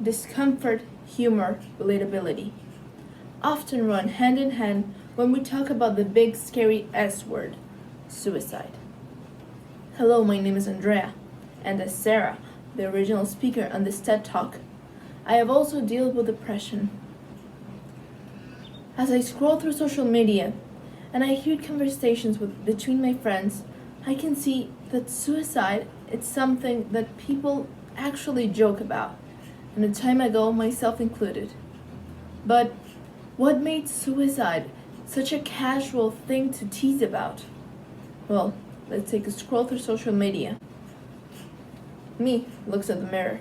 Discomfort, humor, relatability often run hand in hand when we talk about the big scary S word, suicide. Hello, my name is Andrea, and as Sarah, the original speaker on this TED Talk, I have also dealt with depression. As I scroll through social media and I hear conversations between my friends, I can see that suicide is something that people actually joke about, and a time ago, myself included. But what made suicide such a casual thing to tease about? Well, let's take a scroll through social media. Me looks at the mirror.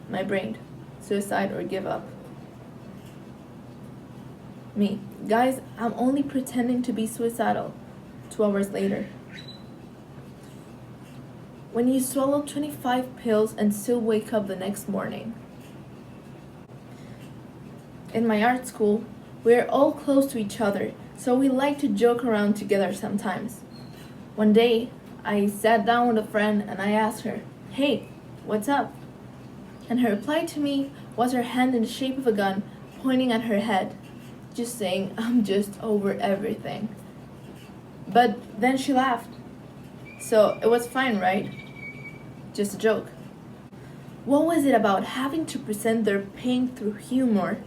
My brain, suicide or give up. Me, guys, I'm only pretending to be suicidal. 2 hours later. When you swallow 25 pills and still wake up the next morning. In my art school, we are all close to each other, so we like to joke around together sometimes. One day, I sat down with a friend and I asked her, "Hey, what's up?" And her reply to me was her hand in the shape of a gun pointing at her head, just saying, "I'm just over everything." But then she laughed. So it was fine, right? Just a joke. What was it about having to present their pain through humor?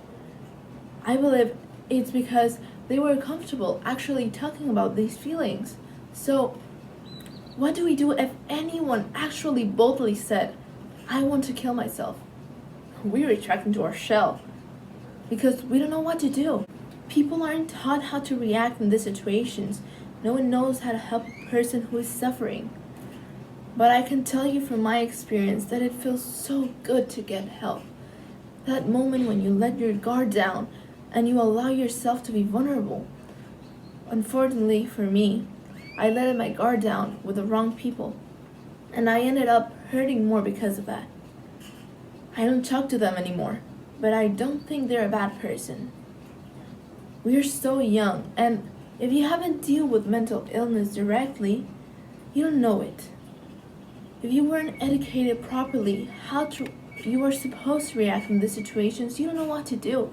I believe it's because they were comfortable actually talking about these feelings. So, what do we do if anyone actually boldly said, "I want to kill myself"? We retract into our shell because we don't know what to do. People aren't taught how to react in these situations. No one knows how to help a person who is suffering. But I can tell you from my experience that it feels so good to get help. That moment when you let your guard down and you allow yourself to be vulnerable. Unfortunately for me, I let my guard down with the wrong people, and I ended up hurting more because of that. I don't talk to them anymore, but I don't think they're a bad person. We are so young, and if you haven't dealt with mental illness directly, you don't know it. If you weren't educated properly you are supposed to react in these situations, you don't know what to do,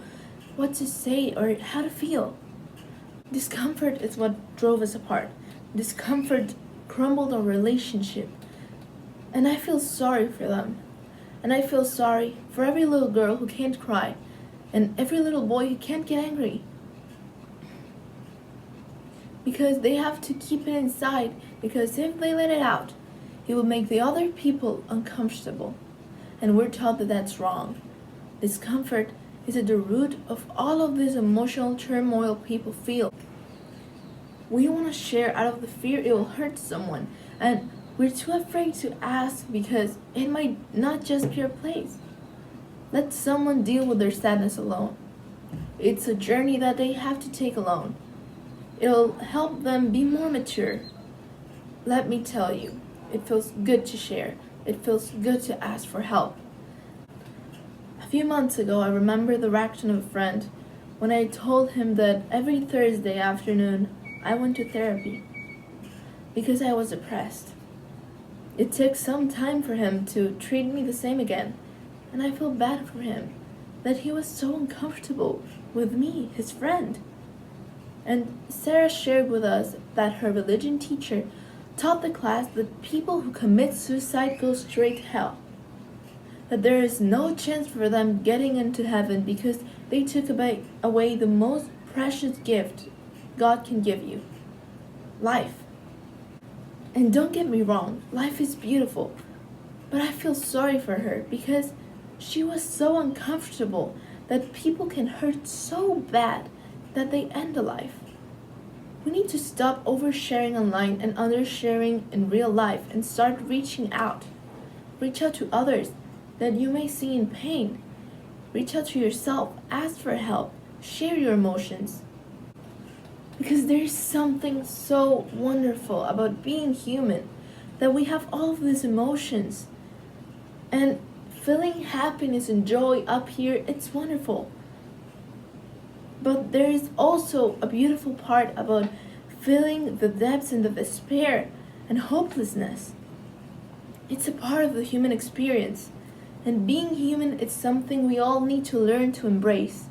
what to say, or how to feel. Discomfort is what drove us apart. Discomfort crumbled our relationship. And I feel sorry for them. And I feel sorry for every little girl who can't cry, and every little boy who can't get angry. Because they have to keep it inside, because if they let it out, it will make the other people uncomfortable. And we're taught that that's wrong. Discomfort is at the root of all of this emotional turmoil people feel. We want to share out of the fear it will hurt someone, and we're too afraid to ask because it might not just be our place. Let someone deal with their sadness alone. It's a journey that they have to take alone. It'll help them be more mature. Let me tell you, it feels good to share. It feels good to ask for help. A few months ago, I remember the reaction of a friend when I told him that every Thursday afternoon I went to therapy because I was depressed. It took some time for him to treat me the same again, and I feel bad for him that he was so uncomfortable with me, his friend. And Sarah shared with us that her religion teacher taught the class that people who commit suicide go straight to hell. That there is no chance for them getting into heaven because they took away the most precious gift God can give you, life. And don't get me wrong, life is beautiful, but I feel sorry for her because she was so uncomfortable that people can hurt so bad that they end a life. We need to stop oversharing online and undersharing in real life and start reaching out. Reach out to others that you may see in pain. Reach out to yourself, ask for help, share your emotions. Because there's something so wonderful about being human, that we have all of these emotions. And feeling happiness and joy up here, it's wonderful. But there is also a beautiful part about feeling the depths and the despair and hopelessness. It's a part of the human experience. And being human is something we all need to learn to embrace.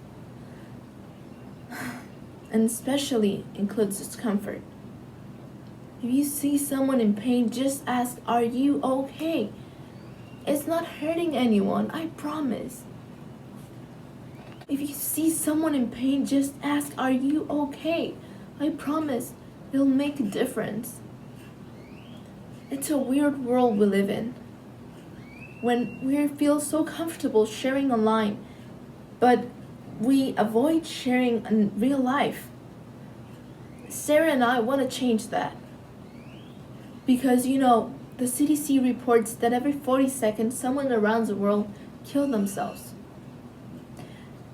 And especially includes discomfort. If you see someone in pain, just ask, "Are you okay?" It's not hurting anyone, I promise. If you see someone in pain, just ask, "Are you okay?" I promise it'll make a difference. It's a weird world we live in, when we feel so comfortable sharing online, but we avoid sharing in real life. Sarah and I want to change that. Because the CDC reports that every 40 seconds someone around the world kills themselves.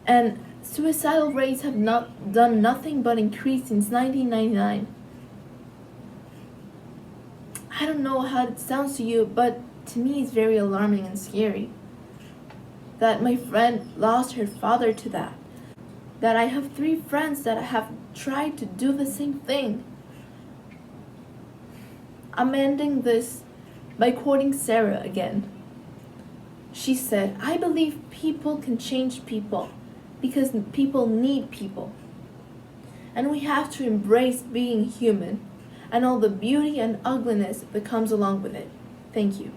And suicidal rates have not done nothing but increase since 1999. I don't know how it sounds to you, but to me it's very alarming and scary. That my friend lost her father to that. That I have 3 friends that have tried to do the same thing. I'm ending this by quoting Sarah again. She said, "I believe people can change people because people need people. And we have to embrace being human and all the beauty and ugliness that comes along with it." Thank you.